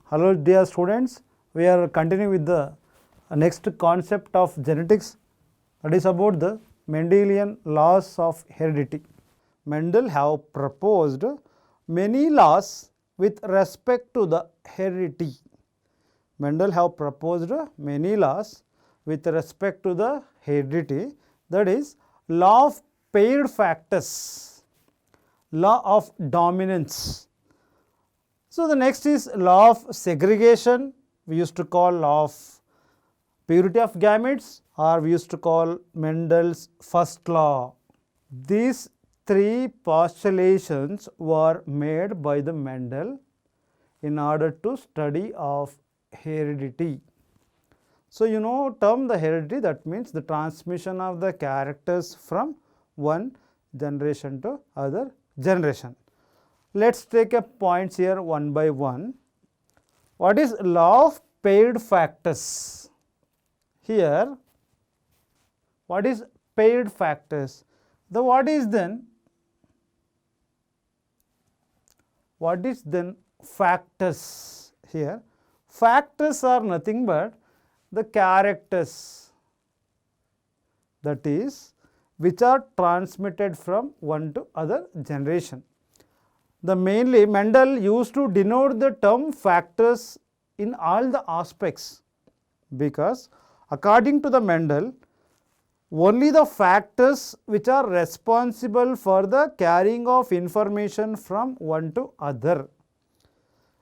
Hello dear students, we are continuing with the next concept of genetics, that is about the Mendelian laws of heredity. Mendel have proposed many laws with respect to the heredity. Mendel have proposed many laws with respect to the heredity, that is law of paired factors, law of dominance. So, the next is law of segregation, we used to call law of purity of gametes, or we used to call Mendel's first law. These three postulations were made by the Mendel in order to study of heredity. So, you know term the heredity, that means the transmission of the characters from one generation to other generation. Let us take a points here one by one. What is law of paired factors? Here, what is paired factors? The what is then factors here? Factors are nothing but the characters, that is, which are transmitted from one to other generation. The mainly Mendel used to denote the term factors in all the aspects, because according to the Mendel, only the factors which are responsible for the carrying of information from one to other.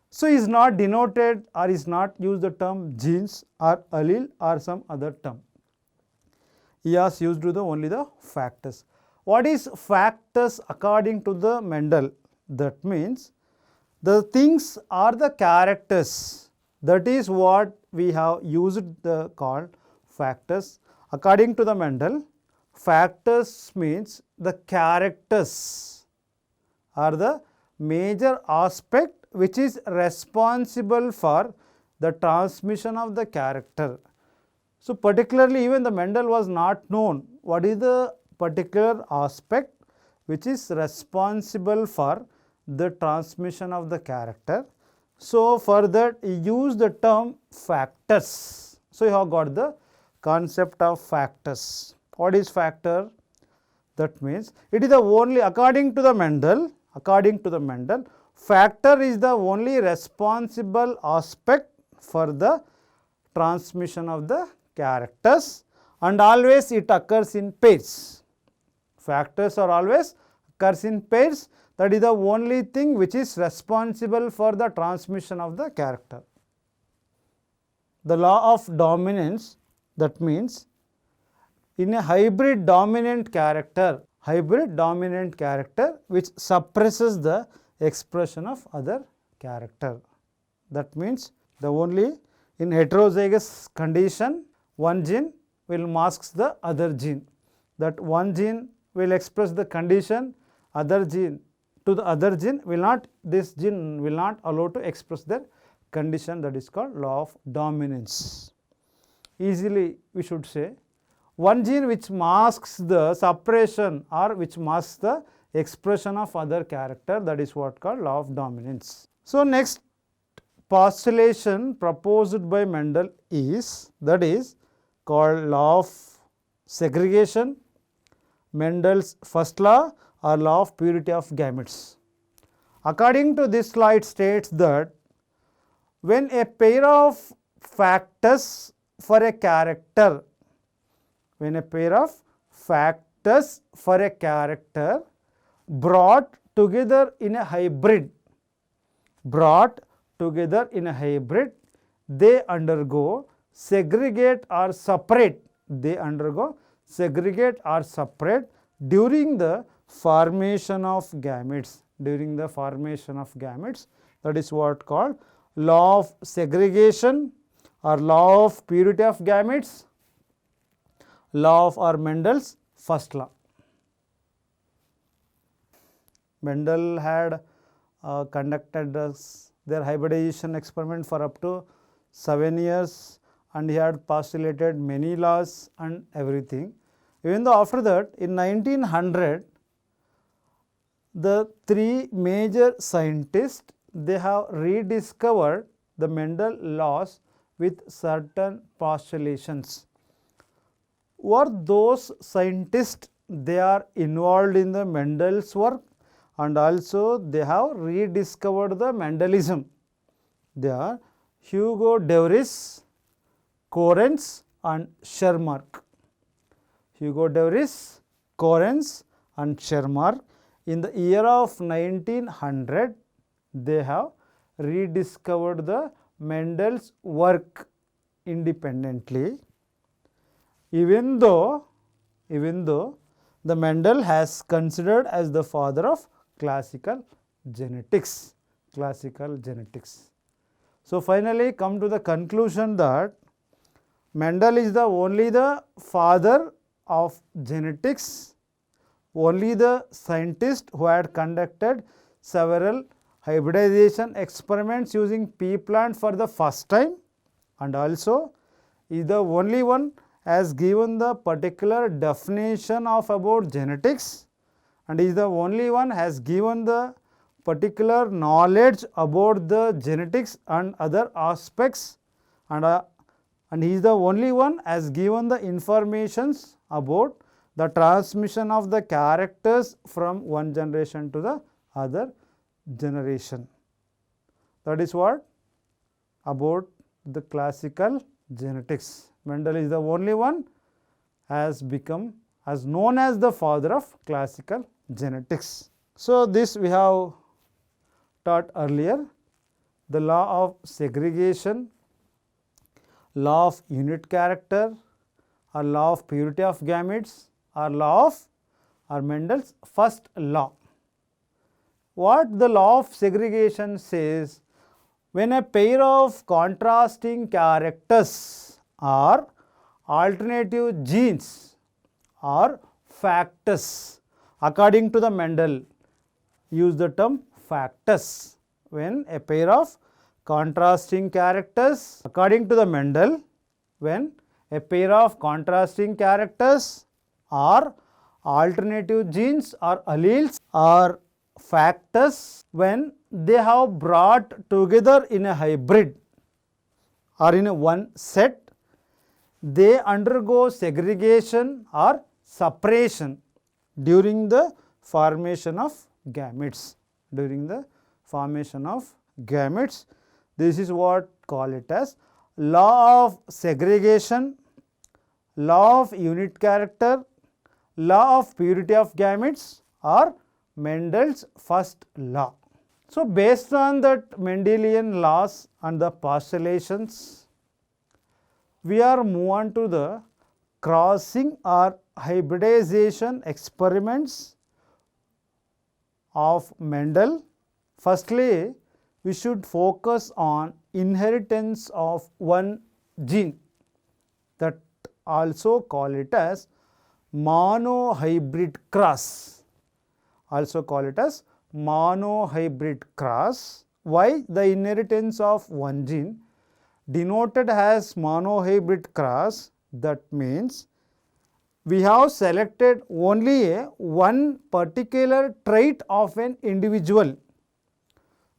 So, is not denoted or is not used the term genes or allele or some other term. He has used to the only the factors. What is factors according to the Mendel? That means the things are the characters, that is what we have used the called factors. According to the Mendel, factors means the characters are the major aspect which is responsible for the transmission of the character. So, particularly even the Mendel was not known what is the particular aspect which is responsible for the transmission of the character. So, for that he used the term factors. So, you have got the concept of factors. What is factor? That means it is the only, according to the Mendel, factor is the only responsible aspect for the transmission of the characters, and always it occurs in pairs. Factors are always occurs in pairs, that is the only thing which is responsible for the transmission of the character. The law of dominance, that means in a hybrid dominant character which suppresses the expression of other character. That means the only in heterozygous condition one gene will masks the other gene, that one gene will express the condition, other gene to the other gene will not, this gene will not allow to express their condition, that is called law of dominance. Easily we should say one gene which masks the suppression or which masks the expression of other character, that is what called law of dominance. So, next postulation proposed by Mendel is, that is called law of segregation, Mendel's first law, or law of purity of gametes. According to this law, it states that when a pair of factors for a character, brought together in a hybrid, they undergo segregate or separate during the formation of gametes, that is what called law of segregation or law of purity of gametes, law of or Mendel's first law. Mendel had conducted their hybridization experiment for up to 7 years, and he had postulated many laws and everything. Even though after that in 1900 the three major scientists, they have rediscovered the Mendel laws with certain postulations. Were those scientists, they are involved in the Mendel's work, and also they have rediscovered the Mendelism. They are Hugo de Vries, Correns and Schermark. Hugo de Vries, Correns and Schermark. In the year of 1900, they have rediscovered the Mendel's work independently, even though the Mendel has considered as the father of classical genetics. So finally come to the conclusion that Mendel is the only the father of genetics, only the scientist who had conducted several hybridization experiments using pea plant for the first time, and also is the only one has given the particular definition of about genetics, and is the only one has given the particular knowledge about the genetics and other aspects, and he is the only one has given the informations about the transmission of the characters from one generation to the other generation. That is what about the classical genetics. Mendel is the only one has become as known as the father of classical genetics. So this we have taught earlier, the law of segregation, law of unit character, or law of purity of gametes, or Mendel's first law. What the law of segregation says, when a pair of contrasting characters or alternative genes or factors, according to the Mendel, use the term factors. When a pair of contrasting characters, according to the Mendel, when a pair of contrasting characters or alternative genes or alleles or factors, when they have brought together in a hybrid or in a one set, they undergo segregation or separation during the formation of gametes. This is what call it as law of segregation, law of unit character, law of purity of gametes, or Mendel's first law. So based on that Mendelian laws and the postulations, we are move on to the crossing or hybridization experiments of Mendel. Firstly, we should focus on inheritance of one gene, that also call it as monohybrid cross. Why the inheritance of one gene denoted as monohybrid cross? That means we have selected only one particular trait of an individual,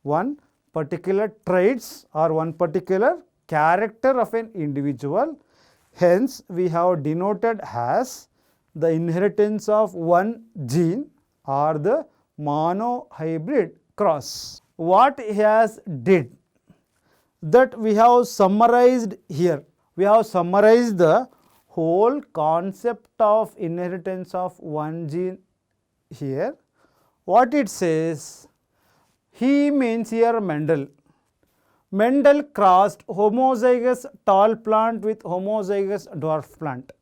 one particular traits or one particular character of an individual. Hence, we have denoted as the inheritance of one gene or the monohybrid cross. What he has did, that we have summarized here. We have summarized the whole concept of inheritance of one gene here. What it says, he means here Mendel. Mendel crossed homozygous tall plant with homozygous dwarf plant.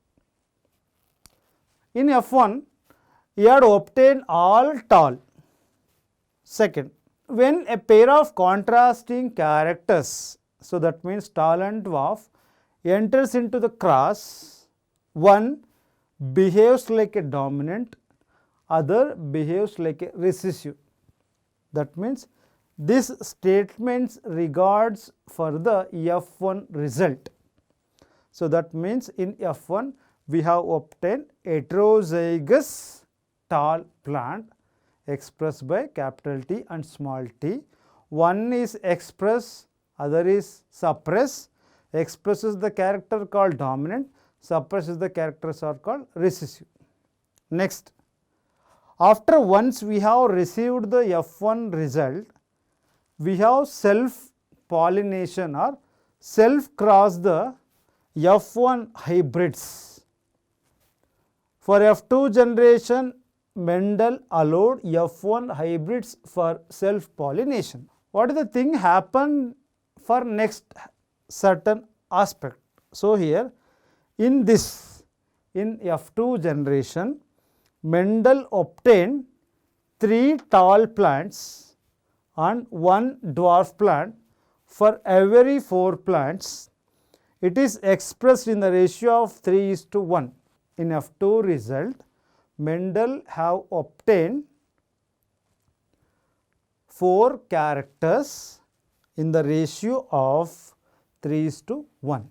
In F1, he had obtained all tall. Second, when a pair of contrasting characters, so that means tall and dwarf, enters into the cross, one behaves like a dominant, other behaves like a recessive. That means this statement regards for the F1 result. So that means in F1 we have obtained heterozygous tall plant expressed by capital T and small t. One is expressed other is suppress, expresses the character called dominant, suppresses the characters are called recessive. Next, after once we have received the F1 result, we have self pollination or self cross the F1 hybrids. For F2 generation, Mendel allowed F1 hybrids for self pollination. What is the thing happened for next certain aspect? So, here in this, in F2 generation, Mendel obtained 3 tall plants and 1 dwarf plant for every 4 plants. It is expressed in the ratio of 3:1. In F2 result, Mendel have obtained 4 characters in the ratio of 3:1.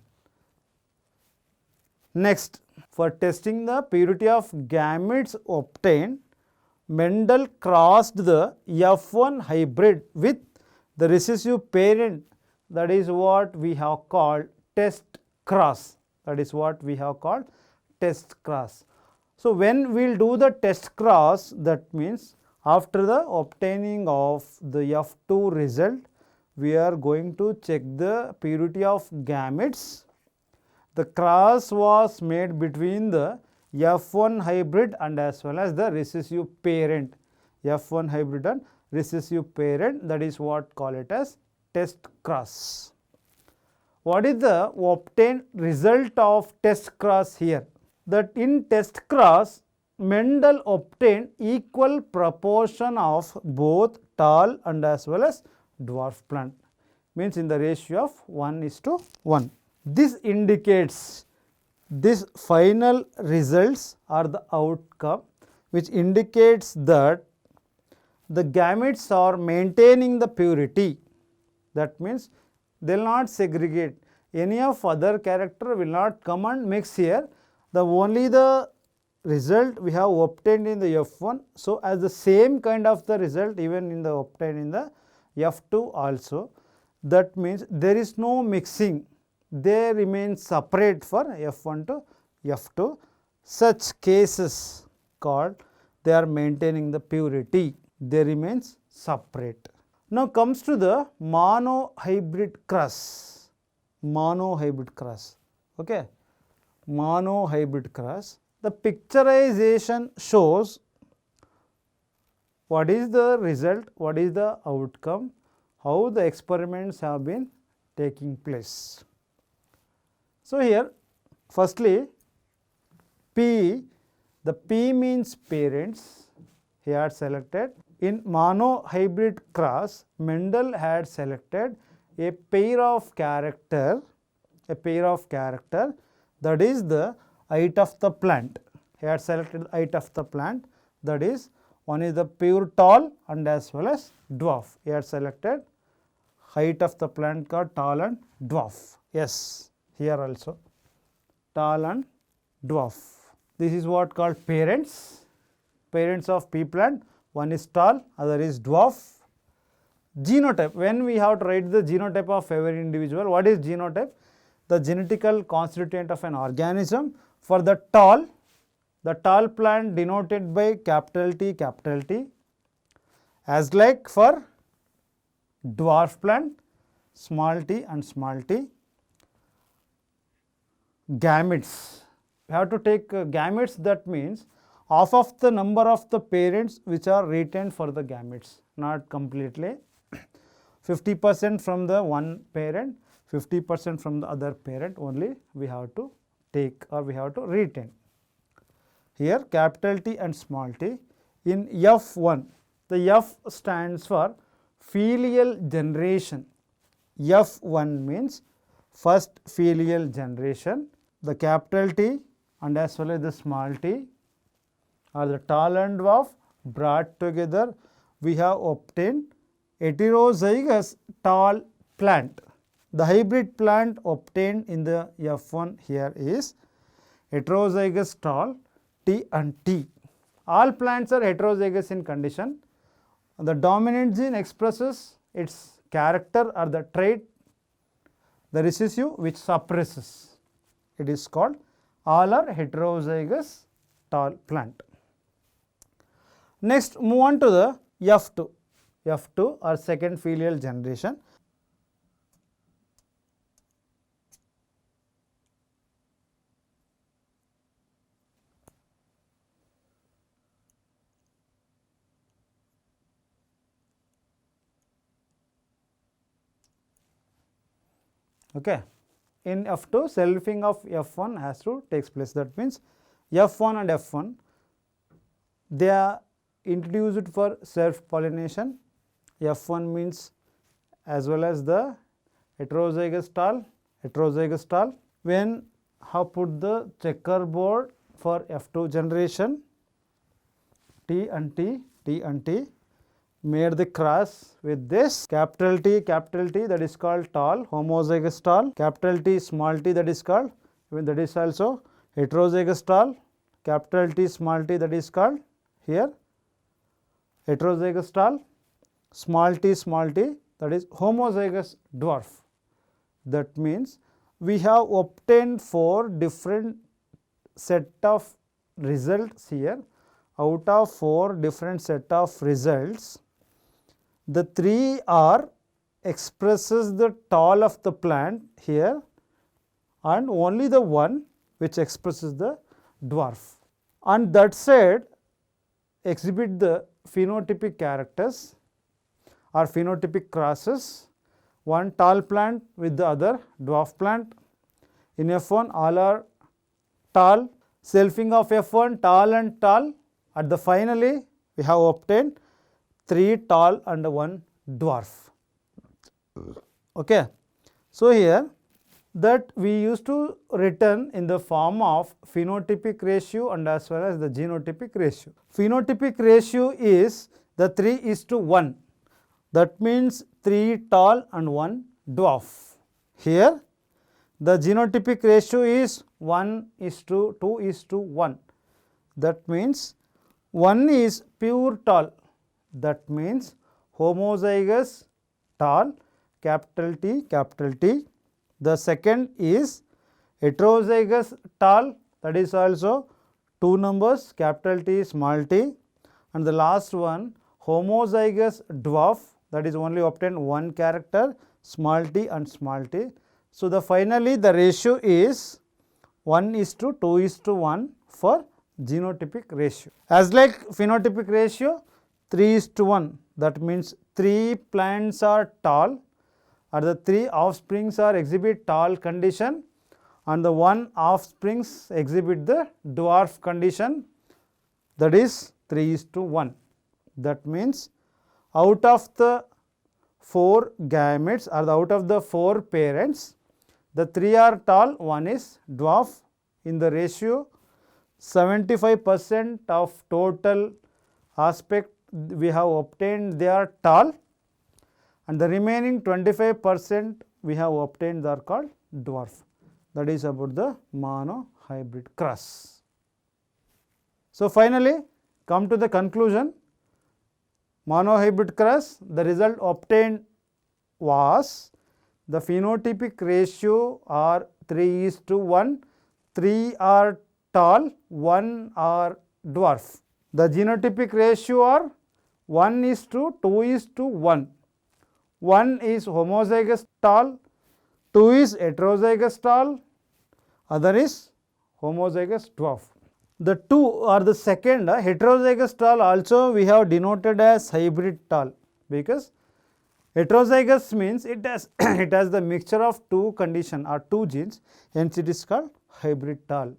Next, for testing the purity of gametes obtained, Mendel crossed the F1 hybrid with the recessive parent, that is what we have called test cross. That is what we have called test cross. So, when we will do the test cross, that means after the obtaining of the F2 result, we are going to check the purity of gametes. The cross was made between the F1 hybrid and as well as the recessive parent. F1 hybrid and recessive parent, that is what call it as test cross. What is the obtained result of test cross here? That in test cross, Mendel obtained equal proportion of both tall and as well as dwarf plant, means in the ratio of 1:1. This indicates this final results are the outcome, which indicates that the gametes are maintaining the purity. That means they will not segregate. Any of other character will not come and mix here. The only the result we have obtained in the F1. So, as the same kind of the result even in the obtained in the F2 also. That means there is no mixing. They remain separate for F1 to F2. Such cases called they are maintaining the purity. They remains separate. Now comes to the monohybrid cross. Monohybrid cross. Okay. Monohybrid cross. The picturization shows what is the result, what is the outcome, how the experiments have been taking place. So, here firstly P, the P means parents he had selected. In monohybrid cross, Mendel had selected a pair of character, that is the height of the plant. He had selected the height of the plant, that is one is the pure tall and as well as dwarf. He had selected height of the plant called tall and dwarf. Yes, here also tall and dwarf. This is what called parents, parents of pea plant. One is tall, other is dwarf. Genotype, when we have to write the genotype of every individual, what is genotype? The genetical constituent of an organism. For the tall plant denoted by capital T, as like for dwarf plant, small t and small t. Gametes, we have to take gametes, that means half of the number of the parents which are retained for the gametes, not completely. 50% from the one parent, 50% from the other parent only we have to take or we have to retain. Here capital T and small t. In F1, the F stands for filial generation. F1 means first filial generation. The capital T and as well as the small t or the tall and dwarf brought together, we have obtained heterozygous tall plant. The hybrid plant obtained in the F1 here is heterozygous tall T and T. All plants are heterozygous in condition. The dominant gene expresses its character or the trait the recessive which suppresses. It is called all are heterozygous tall plant. Next, move on to the F2. F2 or second filial generation. Okay. In F2, selfing of F1 has to takes place. That means F1 and F1, they are introduced for self pollination. F1 means as well as the heterozygous tall. When have put the checkerboard for F2 generation, T and T, made the cross with this capital T that is called tall, homozygous tall, capital T small t that is called, even that is also heterozygous tall, capital T small t that is called here heterozygous tall, small t that is homozygous dwarf. That means we have obtained 4 different set of results here. Out of 4 different set of results, the 3 are expresses the tall of the plant here and only the one which expresses the dwarf. On that side exhibit the phenotypic characters or phenotypic crosses, one tall plant with the other dwarf plant. In F1 all are tall, selfing of F1 tall and tall. At the finally we have obtained 3 tall and 1 dwarf. Okay. So, here that we used to written in the form of phenotypic ratio and as well as the genotypic ratio. Phenotypic ratio is the 3:1. That means 3 tall and 1 dwarf. Here the genotypic ratio is 1:2:1. That means 1 is pure tall. That means homozygous tall, capital T. The second is heterozygous tall, that is also 2 numbers, capital T, small t. And the last one homozygous dwarf, that is only obtained 1 character, small t and small t. So, the finally the ratio is 1:2:1 for genotypic ratio. As like phenotypic ratio 3:1, that means 3 plants are tall or the 3 offsprings are exhibit tall condition and the 1 offsprings exhibit the dwarf condition, that is 3:1. That means out of the 4 gametes or out of the 4 parents, the 3 are tall, 1 is dwarf. In the ratio 75% of total aspect we have obtained they are tall and the remaining 25% we have obtained they are called dwarf. That is about the monohybrid cross. So, finally come to the conclusion. Monohybrid cross, the result obtained was the phenotypic ratio are 3:1, 3 are tall, 1 are dwarf. The genotypic ratio are 1:2:1. 1 is homozygous tall, 2 is heterozygous tall, other is homozygous dwarf. The 2 or the second heterozygous tall also we have denoted as hybrid tall, because heterozygous means it has it has the mixture of 2 condition or 2 genes, hence it is called hybrid tall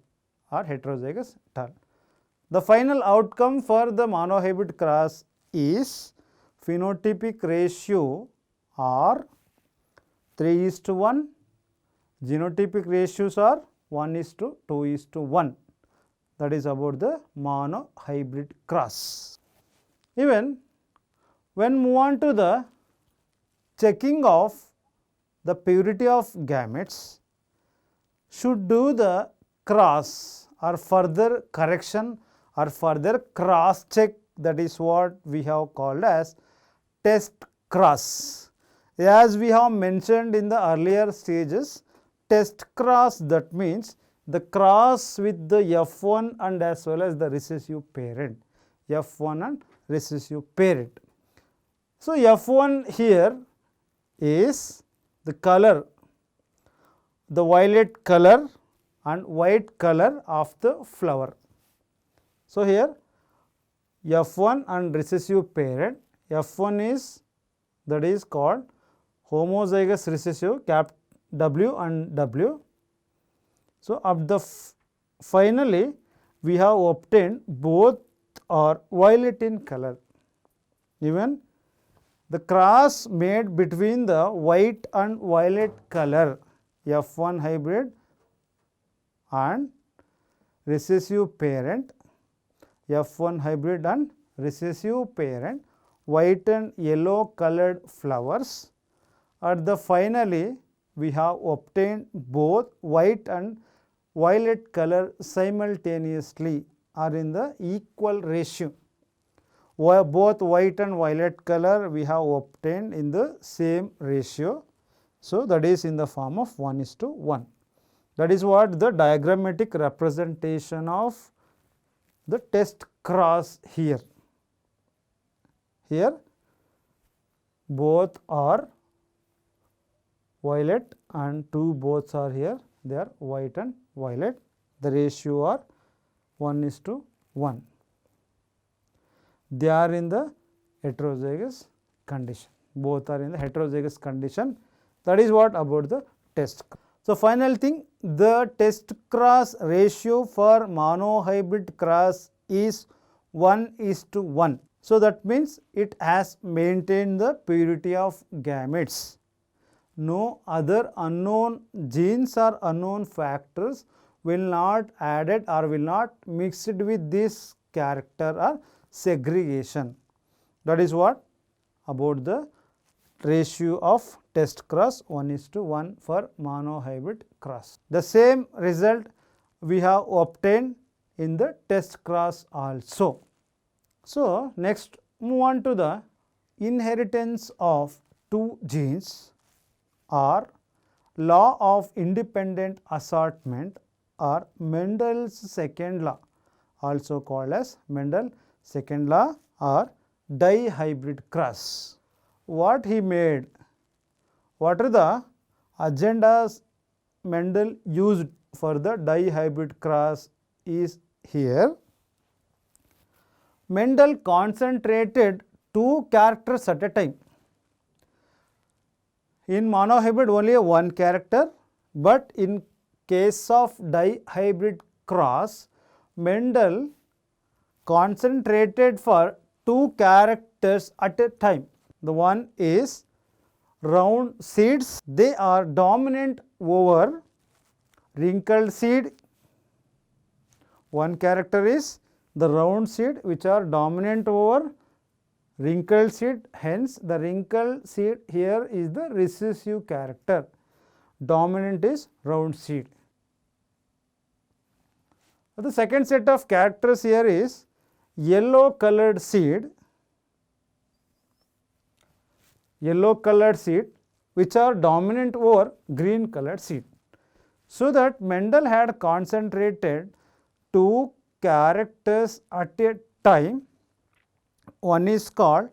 or heterozygous tall. The final outcome for the monohybrid cross is phenotypic ratio are 3:1, genotypic ratios are 1:2:1. That is about the monohybrid cross. Even when move on to the checking of the purity of gametes, should do the cross or further correction or further cross check, that is what we have called as test cross. As we have mentioned in the earlier stages, test cross, that means the cross with the F1 and as well as the recessive parent, F1 and recessive parent. So, F1 here is the color, the violet color and white color of the flower. So, here F1 and recessive parent, F1 is, that is called homozygous recessive, cap W and W. So, of the finally we have obtained both are violet in color. Even the cross made between the white and violet color, F1 hybrid and recessive parent, F1 hybrid and recessive parent, white and yellow colored flowers. At the finally we have obtained both white and violet color simultaneously or in the equal ratio. Both white and violet color we have obtained in the same ratio. So, that is in the form of 1:1. That is what the diagrammatic representation of the test cross here. Here both are violet and two boths are here, they are white and violet, the ratio are 1:1. They are in the heterozygous condition, both are in the heterozygous condition. That is what about the test. So, final thing, the test cross ratio for monohybrid cross is 1:1. So, that means it has maintained the purity of gametes. No other unknown genes or unknown factors will not added or will not mixed with this character or segregation. That is what about the ratio of test cross 1:1 for monohybrid cross. The same result we have obtained in the test cross also. So, next move on to the inheritance of two genes or law of independent assortment or Mendel's second law, also called as Mendel's second law or dihybrid cross. What he made, what are the agendas Mendel used for the dihybrid cross is here. Mendel concentrated two characters at a time. In monohybrid only one character, but in case of dihybrid cross, Mendel concentrated for two characters at a time. The one is round seeds, they are dominant over wrinkled seed. One character is the round seed which are dominant over wrinkled seed, hence the wrinkled seed here is the recessive character, dominant is round seed. The second set of characters here is yellow colored seed, which are dominant over green colored seed. So, that Mendel had concentrated two characters at a time. One is called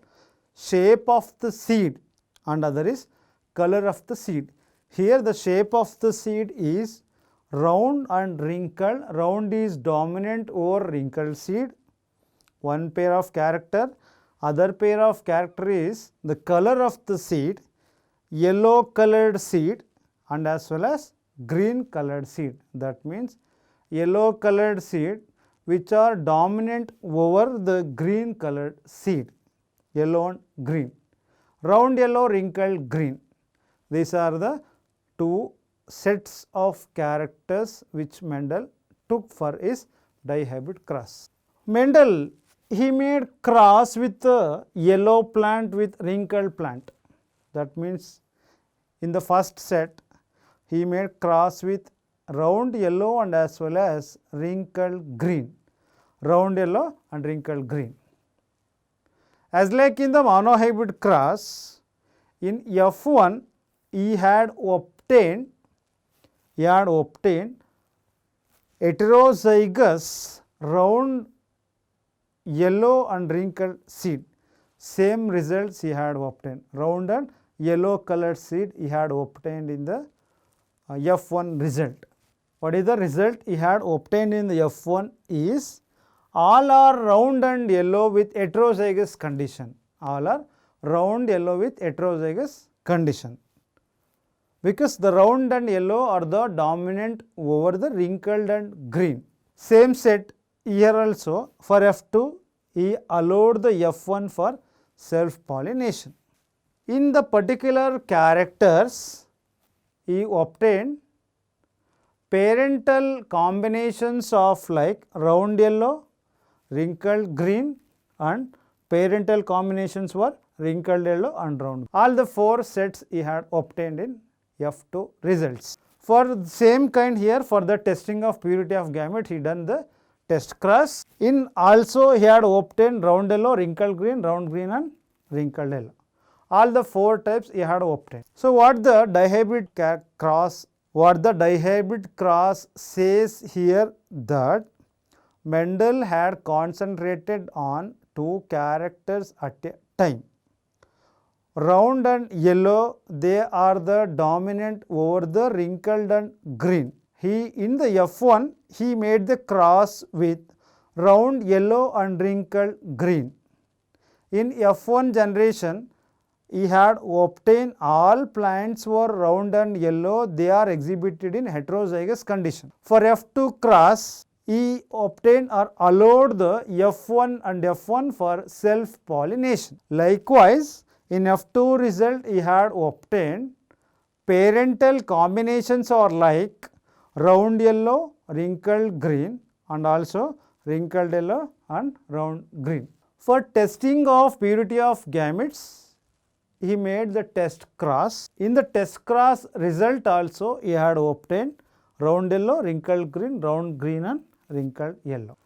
shape of the seed and other is color of the seed. Here the shape of the seed is round and wrinkled, round is dominant over wrinkled seed, one pair of character. Other pair of character is the color of the seed, yellow colored seed and as well as green colored seed. That means yellow colored seed which are dominant over the green colored seed, yellow and green, round yellow, wrinkled green. These are the two sets of characters which Mendel took for his dihybrid cross. Mendel, he made cross with a yellow plant with wrinkled plant. That means in the first set he made cross with round yellow and as well as wrinkled green, round yellow and wrinkled green. As like in the monohybrid cross, In F1 he had obtained heterozygous round yellow and wrinkled seed. Same results he had obtained. Round and yellow colored seed he had obtained in the F1 result. What is the result he had obtained in the F1 is all are round and yellow with heterozygous condition. All are round yellow with heterozygous condition. Because the round and yellow are the dominant over the wrinkled and green. Same set here also for F2 he allowed the F1 for self pollination. In the particular characters he obtained parental combinations of like round yellow, wrinkled green and parental combinations were wrinkled yellow and round. All the 4 sets he had obtained in F2 results. For the same kind here for the testing of purity of gamete he done the test cross. In also he had obtained round yellow, wrinkled green and wrinkled yellow. All the 4 types he had obtained. So what the dihybrid cross says here that Mendel had concentrated on 2 characters at a time. Round and yellow they are the dominant over the wrinkled and green. In the F1 he made the cross with round yellow and wrinkled green. In F1 generation he had obtained all plants were round and yellow, they are exhibited in heterozygous condition. For F2 cross he obtained or allowed the F1 and F1 for self pollination. Likewise in F2 result he had obtained parental combinations are like round yellow, wrinkled green and also wrinkled yellow and round green. For testing of purity of gametes he made the test cross. In the test cross result also he had obtained round yellow, wrinkled green, round green and wrinkled yellow.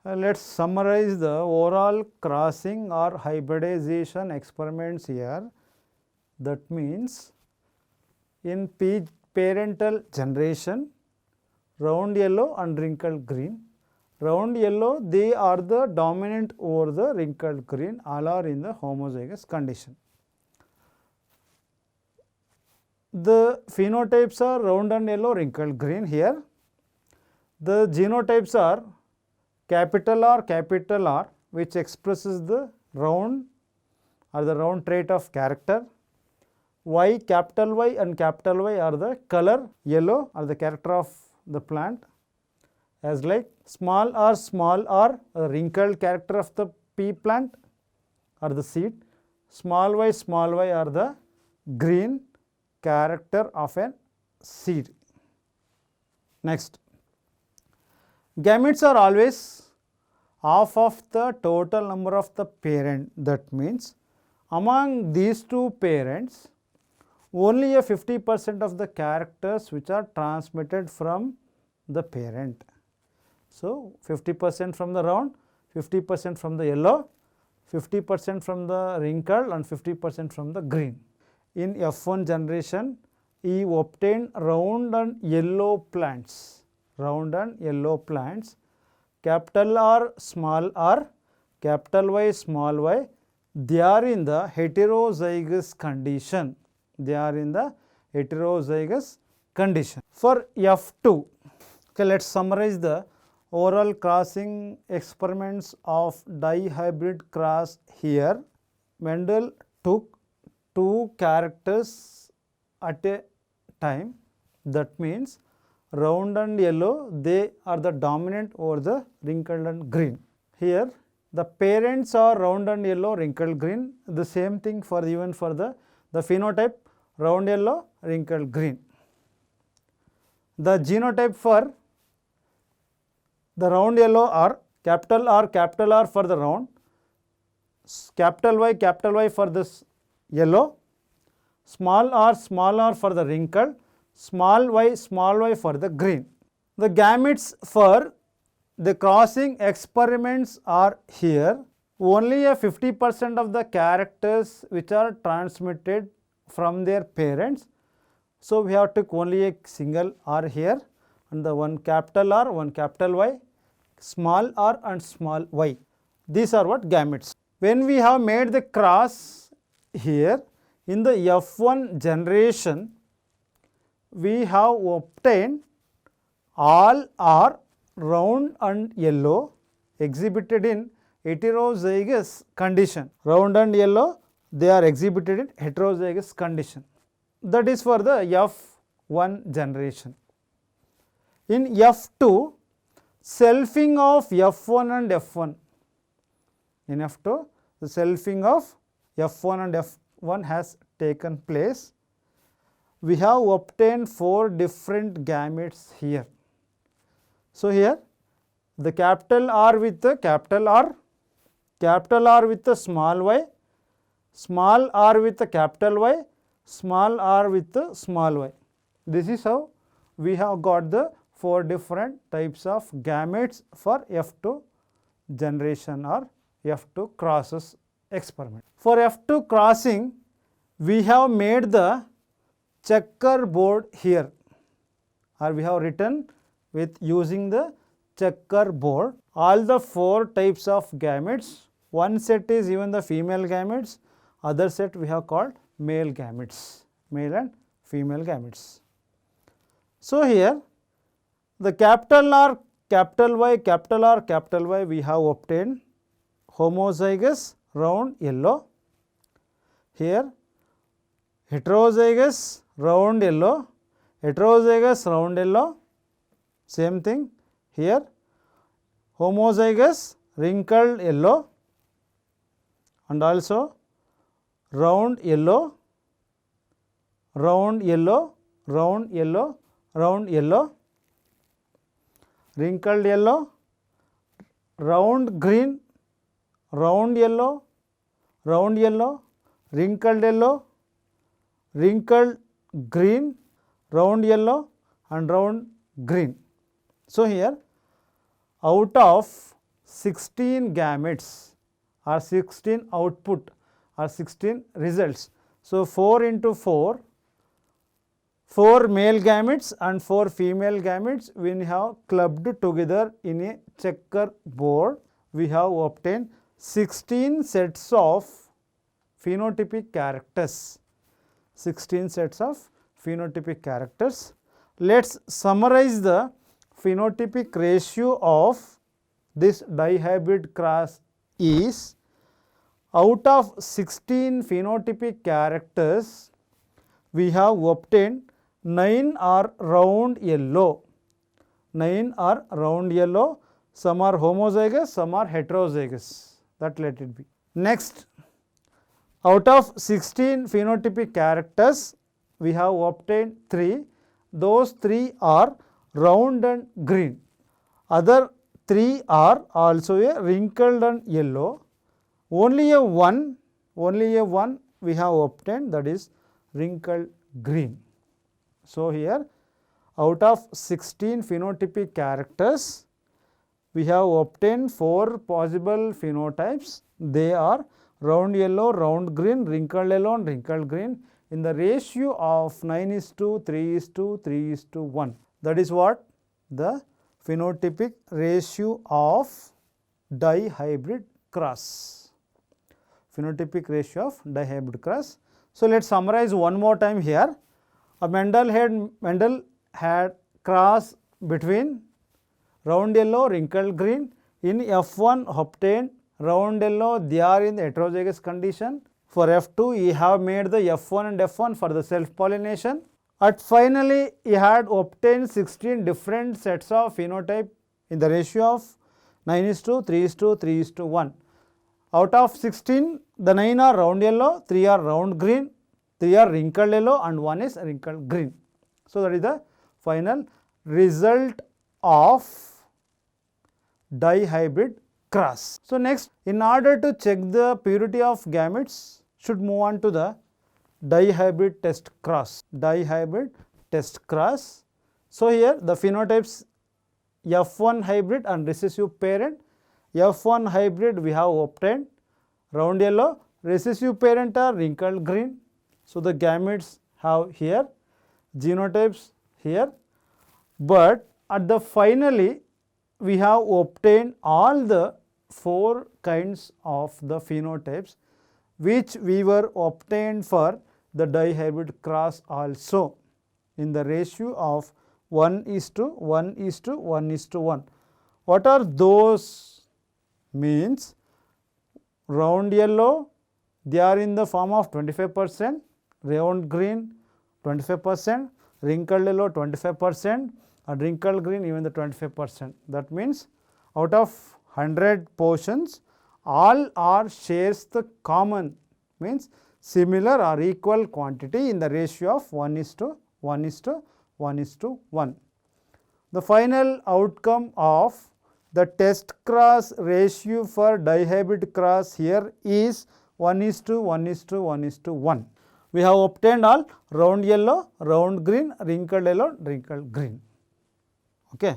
Let us summarize the overall crossing or hybridization experiments here. That means in parental generation round yellow and wrinkled green. Round yellow they are the dominant over the wrinkled green, all are in the homozygous condition. The phenotypes are round and yellow, wrinkled green here. The genotypes are capital R which expresses the round or the round trait of character. Y, capital Y and capital Y are the color, yellow are the character of the plant. As like small r, a wrinkled character of the pea plant or the seed. Small y are the green character of a seed. Next, gametes are always half of the total number of the parent. That means among these 2 parents only a 50% of the characters which are transmitted from the parent. So 50% from the round, 50% from the yellow, 50% from the wrinkled and 50% from the green. In F1 generation he obtained round and yellow plants. Capital R, capital Y, small y, they are in the heterozygous condition. For F2, okay, let us summarize the overall crossing experiments of dihybrid cross here. Mendel took 2 characters at a time. That means round and yellow they are the dominant over the wrinkled and green. Here the parents are round and yellow, wrinkled green. The same thing for even for the phenotype round yellow, wrinkled green. The genotype for the round yellow are capital R for the round, capital Y for this yellow, small r for the wrinkled, small y for the green. The gametes for the crossing experiments are here. Only a 50% of the characters which are transmitted from their parents. So, we have took only a single R here and the one capital R, one capital Y, small r and small y. These are what gametes. When we have made the cross here in the F1 generation, we have obtained all are round and yellow exhibited in heterozygous condition. Round and yellow, they are exhibited in heterozygous condition. That is for the F1 generation. In F2, selfing of F1 and F1. In F2, the selfing of F1 and F1 has taken place. We have obtained 4 different gametes here. So, here the capital R with the capital R with the small y, small r with the capital Y, small r with the small y. This is how we have got the 4 different types of gametes for F2 generation or F2 crosses experiment. For F2 crossing, we have made the checkerboard here, or we have written with using the checkerboard all the 4 types of gametes. One set is even the female gametes, other set we have called male gametes, male and female gametes. So, here the capital R, capital Y, capital R, capital Y, we have obtained homozygous round yellow. Here heterozygous round yellow, heterozygous round yellow, same thing here homozygous wrinkled yellow and also round yellow, round yellow, round yellow, round yellow, wrinkled yellow, round green, round yellow, round yellow, wrinkled yellow, wrinkled green, round yellow and round green. So, here out of 16 gametes or 16 output or 16 results. So, 4 into 4, 4 male gametes and 4 female gametes we have clubbed together in a checkerboard. We have obtained 16 sets of phenotypic characters. 16 sets of phenotypic characters. Let us summarize the phenotypic ratio of this dihybrid cross is, out of 16 phenotypic characters, we have obtained 9 are round yellow, 9 are round yellow, some are homozygous, some are heterozygous, that let it be. Next, out of 16 phenotypic characters, we have obtained 3, those 3 are round and green, other 3 are also a wrinkled and yellow, only a one we have obtained, that is wrinkled green. So, here out of 16 phenotypic characters, we have obtained 4 possible phenotypes. They are round yellow, round green, wrinkled yellow and wrinkled green in the ratio of 9:3:3:1. That is what the phenotypic ratio of dihybrid cross. Phenotypic ratio of dihybrid cross. So, let us summarize one more time here. Mendel had cross between round yellow, wrinkled green. In F1 obtained round yellow, they are in the heterozygous condition. For F2, he have made the F1 and F1 for the self pollination. At finally, he had obtained 16 different sets of phenotype in the ratio of 9:3:3:1. Out of 16, the 9 are round yellow, 3 are round green, 3 are wrinkled yellow and 1 is wrinkled green. So, that is the final result of dihybrid cross. So, next, in order to check the purity of gametes, should move on to the dihybrid test cross. Dihybrid test cross. So, here the phenotypes F1 hybrid and recessive parent. F1 hybrid we have obtained round yellow, recessive parent are wrinkled green. So, the gametes have here, genotypes here, but at the finally we have obtained all the 4 kinds of the phenotypes which we were obtained for the dihybrid cross also in the ratio of 1:1:1:1. What are those? Means round yellow, they are in the form of 25%, round green 25%, wrinkled yellow 25%, and wrinkled green even the 25%. That means out of 100 portions, all are shares the common, means similar or equal quantity in the ratio of 1:1:1:1. The final outcome of the test cross ratio for dihybrid cross here is 1:1:1:1. We have obtained all round yellow, round green, wrinkled yellow, wrinkled green. Okay.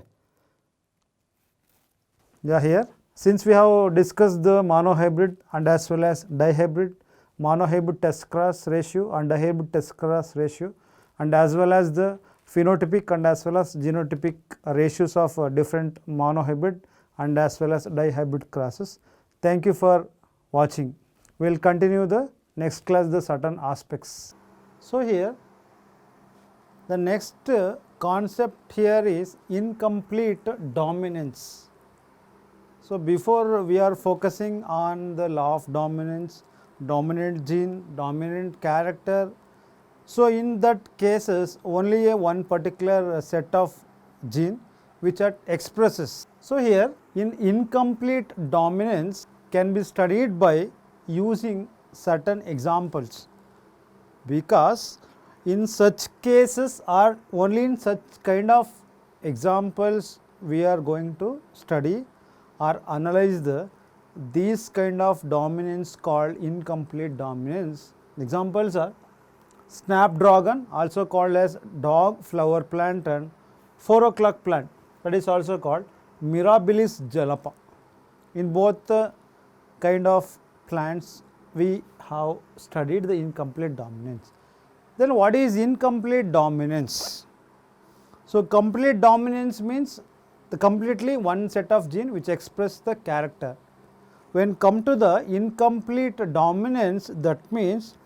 Yeah, here since we have discussed the monohybrid and as well as dihybrid, monohybrid test cross ratio and dihybrid test cross ratio, and as well as the phenotypic and as well as genotypic ratios of different monohybrid and as well as dihybrid crosses. Thank you for watching. We will continue the next class the certain aspects. So, here the next concept here is incomplete dominance. So, before we are focusing on the law of dominance, dominant gene, dominant character. So, in that cases only one particular set of gene which are expresses. So, here in incomplete dominance can be studied by using certain examples, because in such cases or only in such kind of examples we are going to study or analyze these kind of dominance called incomplete dominance. Examples are snapdragon, also called as dog flower plant, and 4 o'clock plant, that is also called Mirabilis jalapa. In both kind of plants we have studied the incomplete dominance. Then what is incomplete dominance? So, complete dominance means the completely one set of gene which express the character. When come to the incomplete dominance, that means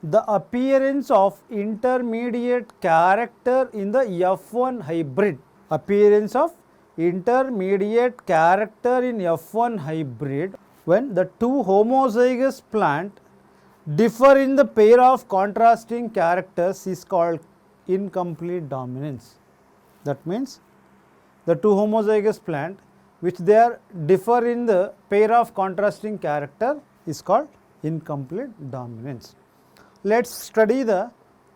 the appearance of intermediate character in the F1 hybrid. Appearance of intermediate character in F1 hybrid when the two homozygous plant differ in the pair of contrasting characters is called incomplete dominance. That means the two homozygous plant which they are differ in the pair of contrasting character is called incomplete dominance. Let us study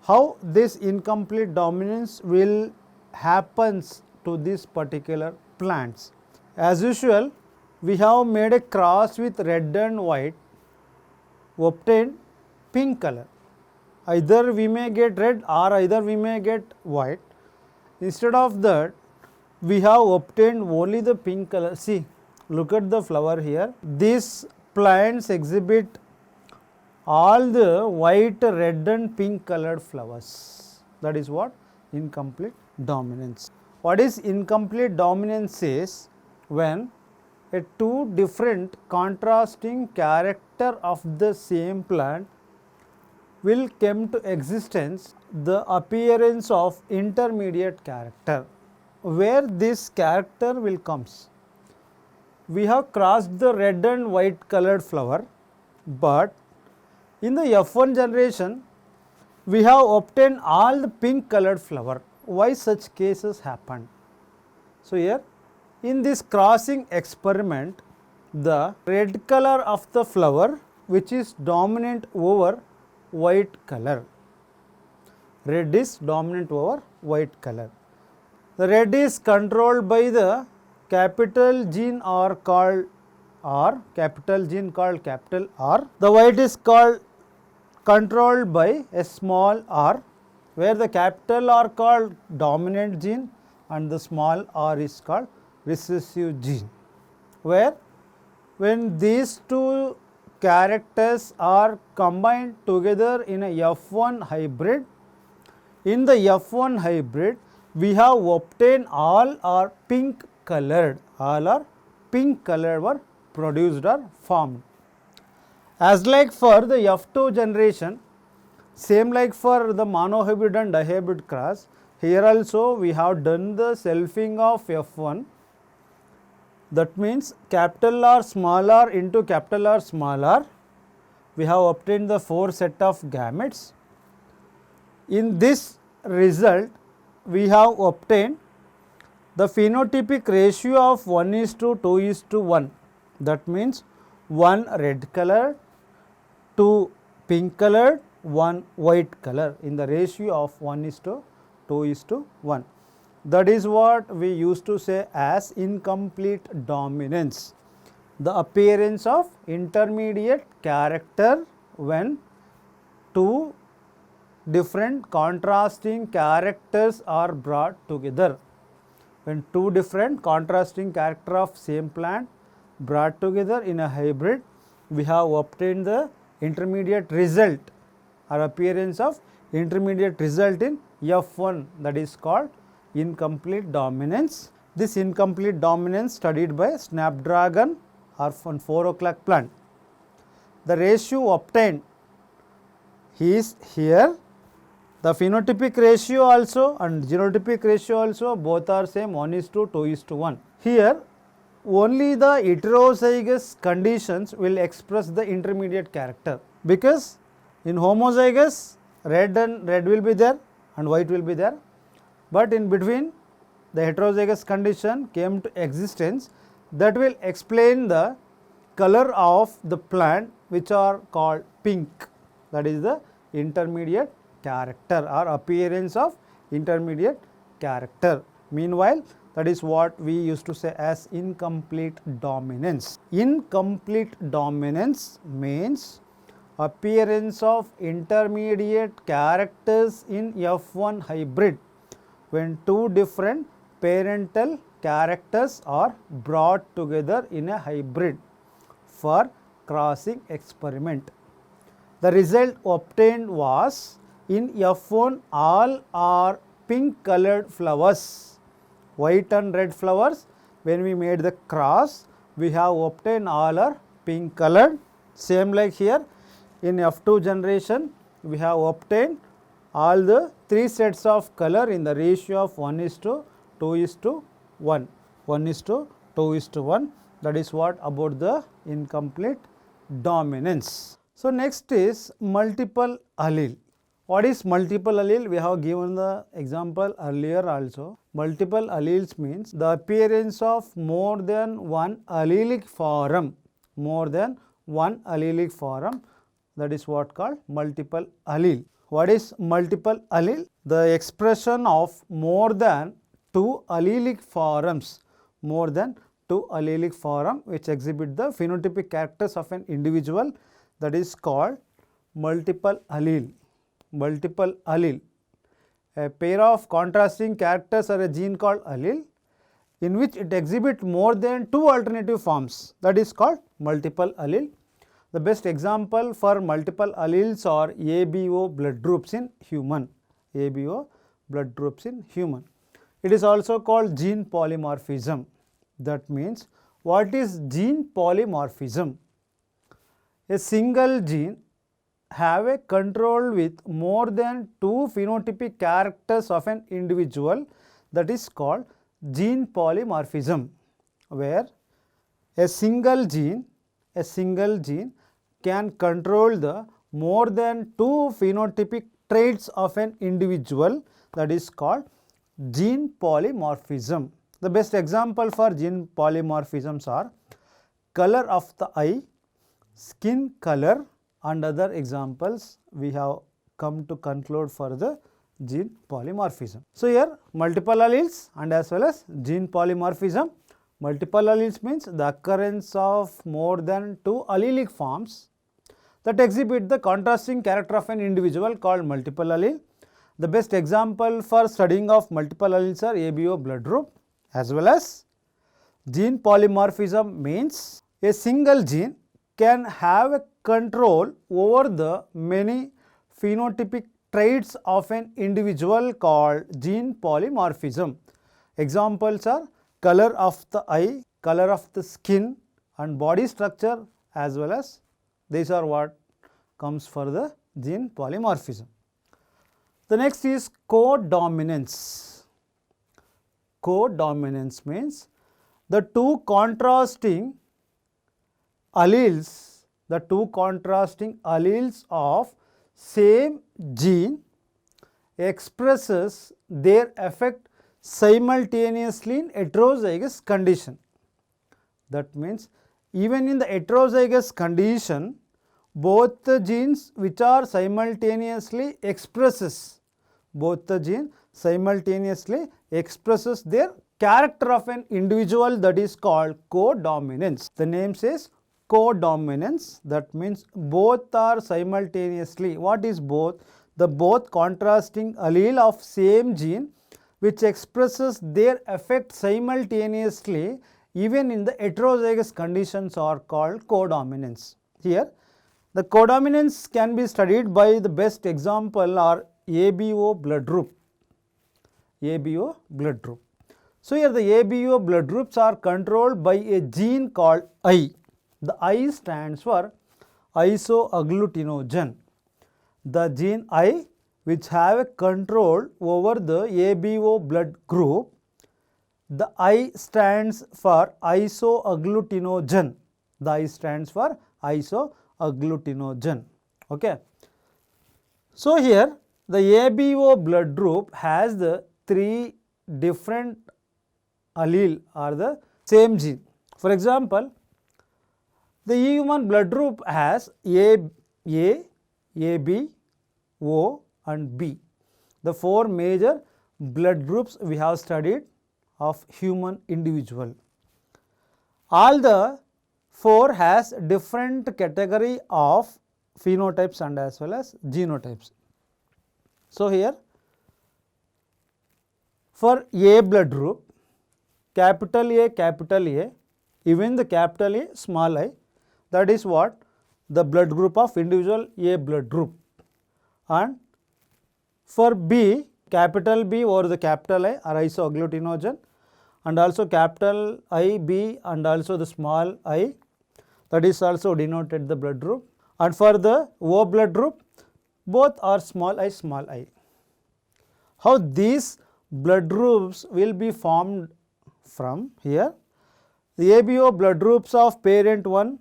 how this incomplete dominance will happens to these particular plants. As usual, we have made a cross with red and white, obtained pink color. Either we may get red or either we may get white. Instead of that, we have obtained only the pink color. See, look at the flower here. These plants exhibit all the white, red and pink colored flowers. That is what incomplete dominance. What is incomplete dominance is when a two different contrasting character of the same plant will come to existence, the appearance of intermediate character. Where this character will comes? We have crossed the red and white colored flower, but in the F1 generation we have obtained all the pink colored flower. Why such cases happen? So, here in this crossing experiment, the red color of the flower which is dominant over white color. Red is dominant over white color. The red is controlled by the capital gene or called R, capital gene called capital R. The white is called controlled by a small r, where the capital R called dominant gene and the small r is called recessive gene, where when these two characters are combined together in a F1 hybrid. In the F1 hybrid, we have obtained all are pink colored, were produced or formed. As like for the F2 generation, same like for the monohybrid and dihybrid cross, here also we have done the selfing of F1. That means capital R small r into capital R small r. We have obtained the 4 set of gametes. In this result, we have obtained the phenotypic ratio of 1:2:1. That means 1 red colored, 2 pink colored, 1 white color in the ratio of 1:2:1. That is what we used to say as incomplete dominance. The appearance of intermediate character when two different contrasting characters are brought together. When two different contrasting character of same plant brought together in a hybrid, we have obtained the intermediate result or appearance of intermediate result in F1, that is called incomplete dominance. This incomplete dominance studied by snapdragon or 4 o'clock plant. The ratio obtained is here. The phenotypic ratio also and genotypic ratio also both are same 1:2:1. Here only the heterozygous conditions will express the intermediate character, because in homozygous red will be there and white will be there, but in between the heterozygous condition came to existence, that will explain the color of the plant which are called pink, that is the intermediate character or appearance of intermediate character. Meanwhile, that is what we used to say as incomplete dominance. Incomplete dominance means appearance of intermediate characters in F1 hybrid when two different parental characters are brought together in a hybrid for crossing experiment. The result obtained was in F1 all are pink colored flowers, white and red flowers. When we made the cross, we have obtained all are pink colored. Same like here in F2 generation, we have obtained all the 3 sets of color in the ratio of 1:2:1. 1:2:1. That is what about the incomplete dominance. So next is multiple allele. What is multiple allele? We have given the example earlier also. Multiple alleles means the appearance of more than one allelic form. More than one allelic form. That is what called multiple allele. What is multiple allele? The expression of more than 2 allelic forms. More than 2 allelic form which exhibit the phenotypic characters of an individual, that is called multiple allele. Multiple allele. A pair of contrasting characters are a gene called allele in which it exhibits more than 2 alternative forms, that is called multiple allele. The best example for multiple alleles are ABO blood groups in human. ABO blood groups in human. It is also called gene polymorphism. That means, what is gene polymorphism? A single gene have a control with more than 2 phenotypic characters of an individual, that is called gene polymorphism, where a single gene can control the more than 2 phenotypic traits of an individual, that is called gene polymorphism. The best example for gene polymorphisms are color of the eye, skin color, and other examples we have come to conclude for the gene polymorphism. So here multiple alleles and as well as gene polymorphism. Multiple alleles means the occurrence of more than 2 allelic forms that exhibit the contrasting character of an individual called multiple allele. The best example for studying of multiple alleles are ABO blood group, as well as gene polymorphism means a single gene can have a control over the many phenotypic traits of an individual called gene polymorphism. Examples are color of the eye, color of the skin and body structure, as well as these are what comes for the gene polymorphism. The next is codominance. Codominance means the two contrasting alleles of same gene expresses their effect simultaneously in heterozygous condition. That means even in the heterozygous condition, both the genes which are simultaneously expresses their character of an individual, that is called codominance. The name says codominance, that means both are simultaneously. What is both? The both contrasting allele of same gene which expresses their effect simultaneously even in the heterozygous conditions are called codominance. Here the codominance can be studied by the best example are ABO blood group. ABO blood group. So here the ABO blood groups are controlled by a gene called I. The I stands for isoagglutinogen. The gene I which have a control over the ABO blood group, the I stands for isoagglutinogen. The I stands for isoagglutinogen. Okay. So here the ABO blood group has the three different allele or the same gene. For example, the human blood group has A, AB, O and B. The four major blood groups we have studied of human individual. All the four has different category of phenotypes and as well as genotypes. So here for A blood group, capital A, even the capital A, small I, that is what the blood group of individual A blood group. And for B, capital B over the capital I are isoagglutinogen, and also capital I, B and also the small I, that is also denoted the blood group. And for the O blood group, both are small I. How these blood groups will be formed from here? The ABO blood groups of parent 1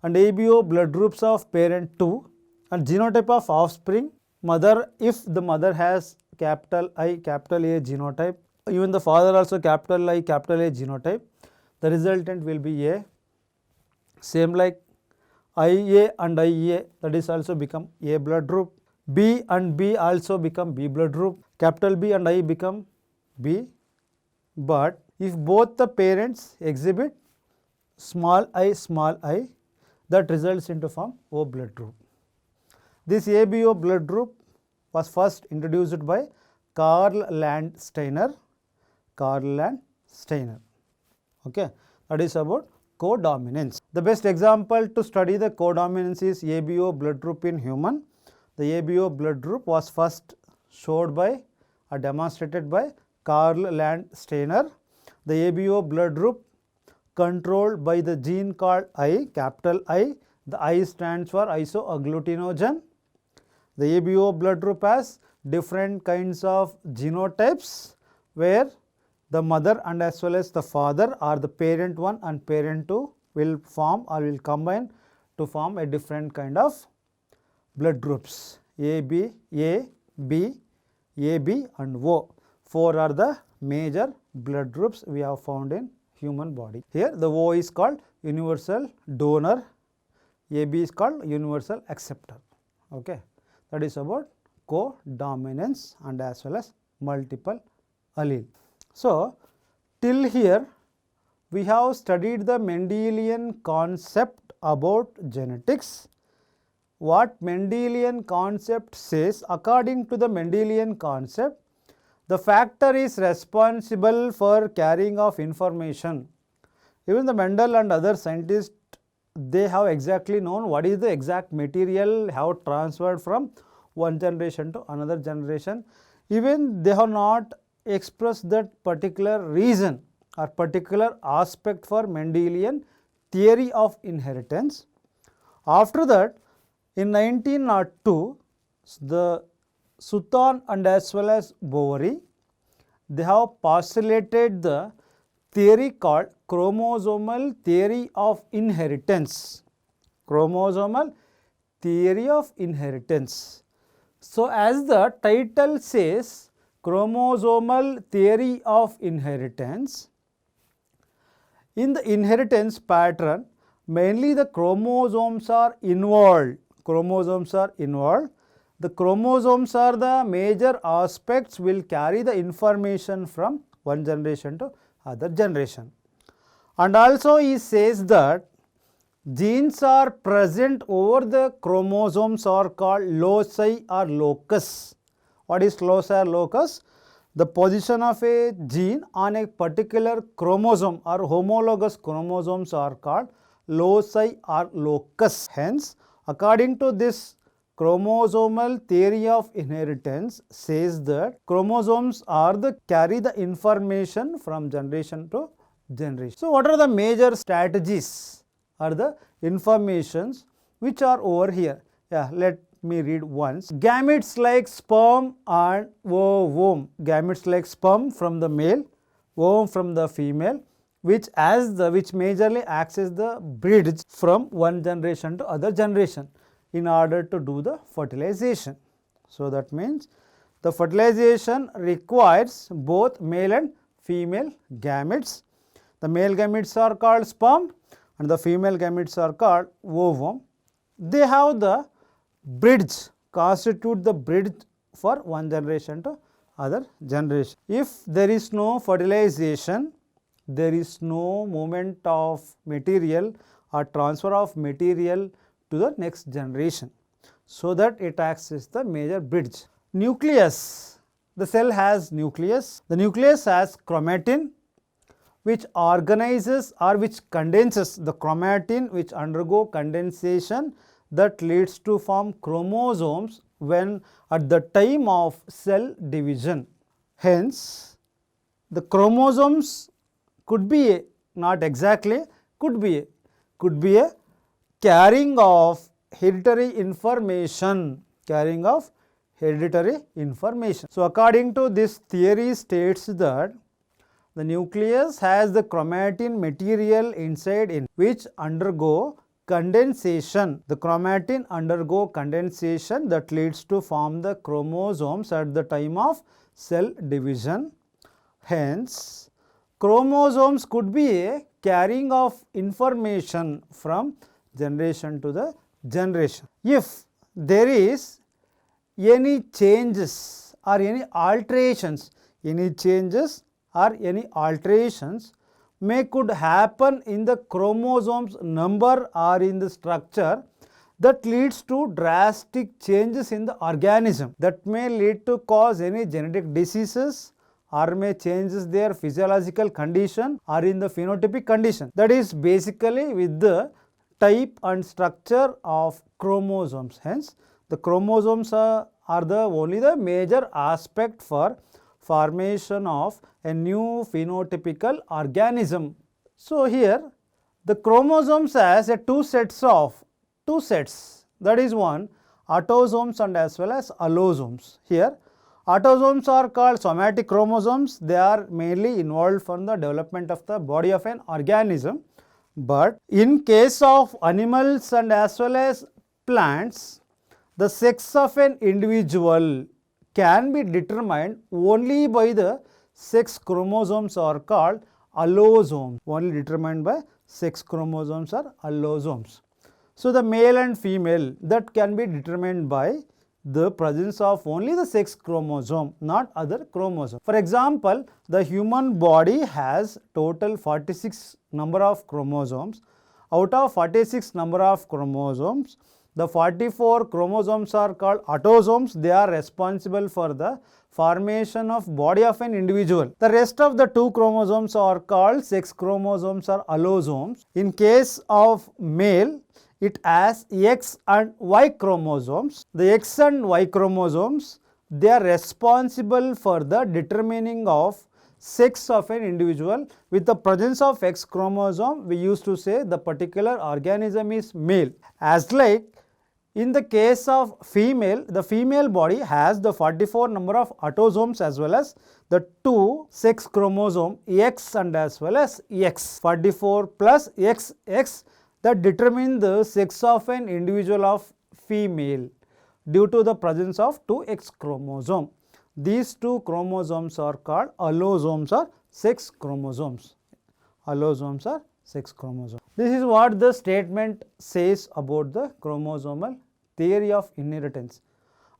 and ABO blood groups of parent 2 and genotype of offspring, mother, if the mother has capital I, capital A genotype, even the father also capital I, capital A genotype, the resultant will be A. Same like IA and IA, that is also become A blood group. B and B also become B blood group. Capital B and I become B. But if both the parents exhibit small i, that results into form O blood group. This ABO blood group was first introduced by Karl Landsteiner. Okay, that is about codominance. The best example to study the codominance is ABO blood group in human. The ABO blood group was first showed by or demonstrated by Karl Landsteiner. The ABO blood group controlled by the gene called I, capital I. The I stands for isoagglutinogen. The ABO blood group has different kinds of genotypes where the mother and as well as the father or the parent 1 and parent 2 will form or will combine to form a different kind of blood groups. A, B and O. Four are the major blood groups we have found in human body. Here the O is called universal donor, AB is called universal acceptor. Okay. That is about codominance and as well as multiple allele. So till here we have studied the Mendelian concept about genetics. What Mendelian concept says, according to the Mendelian concept, the factor is responsible for carrying of information. Even the Mendel and other scientists they have exactly known what is the exact material have transferred from one generation to another generation. Even they have not expressed that particular reason or particular aspect for Mendelian theory of inheritance. After that, in 1902, the Sutton and as well as Boveri, they have postulated the theory called chromosomal theory of inheritance. Chromosomal theory of inheritance. So, as the title says, chromosomal theory of inheritance, in the inheritance pattern, mainly the chromosomes are involved. Chromosomes are involved. The chromosomes are the major aspects will carry the information from one generation to other generation. And also he says that genes are present over the chromosomes are called loci or locus. What is loci or locus? The position of a gene on a particular chromosome or homologous chromosomes are called loci or locus. Hence, according to this chromosomal theory of inheritance says that chromosomes are the carry the information from generation to generation. So, what are the major strategies or the informations which are over here? Yeah, let me read once. Gametes like sperm and ovum. Gametes like sperm from the male, ovum from the female, which majorly acts as the bridge from one generation to other generation in order to do the fertilization. So, that means the fertilization requires both male and female gametes. The male gametes are called sperm and the female gametes are called ovum. They have the bridge, constitute the bridge for one generation to other generation. If there is no fertilization, there is no movement of material or transfer of material to the next generation. So, that it acts as the major bridge. Nucleus, the cell has nucleus. The nucleus has chromatin which organizes or which condenses the chromatin which undergo condensation that leads to form chromosomes when at the time of cell division. Hence, the chromosomes could be not exactly, could be a carrying of hereditary information, So, according to this theory states that the nucleus has the chromatin material inside in which undergo condensation. The chromatin undergo condensation that leads to form the chromosomes at the time of cell division. Hence, chromosomes could be a carrying of information from generation to the generation. If there is any changes or any alterations, may could happen in the chromosomes number or in the structure that leads to drastic changes in the organism that may lead to cause any genetic diseases or may changes their physiological condition or in the phenotypic condition. That is basically with the type and structure of chromosomes. Hence, the chromosomes are the only the major aspect for formation of a new phenotypical organism. So, here the chromosomes has a two sets, that is one autosomes and as well as allosomes. Here autosomes are called somatic chromosomes. They are mainly involved from the development of the body of an organism. But in case of animals and as well as plants, the sex of an individual can be determined only by the sex chromosomes are called allosomes. Only determined by sex chromosomes are allosomes. So, the male and female that can be determined by the presence of only the sex chromosome, not other chromosome. For example, the human body has total 46 number of chromosomes. Out of 46 number of chromosomes, The 44 chromosomes are called autosomes. They are responsible for the formation of body of an individual. The rest of the 2 chromosomes are called sex chromosomes or allosomes. In case of male, it has X and Y chromosomes. The X and Y chromosomes, they are responsible for the determining of sex of an individual. With the presence of X chromosome, we used to say the particular organism is male. As like in the case of female, the female body has the 44 number of autosomes as well as the 2 sex chromosome X and as well as X. 44 plus XX that determine the sex of an individual of female due to the presence of 2 X chromosome. These 2 chromosomes are called allosomes or sex chromosomes. Allosomes are sex chromosomes. This is what the statement says about the chromosomal theory of inheritance.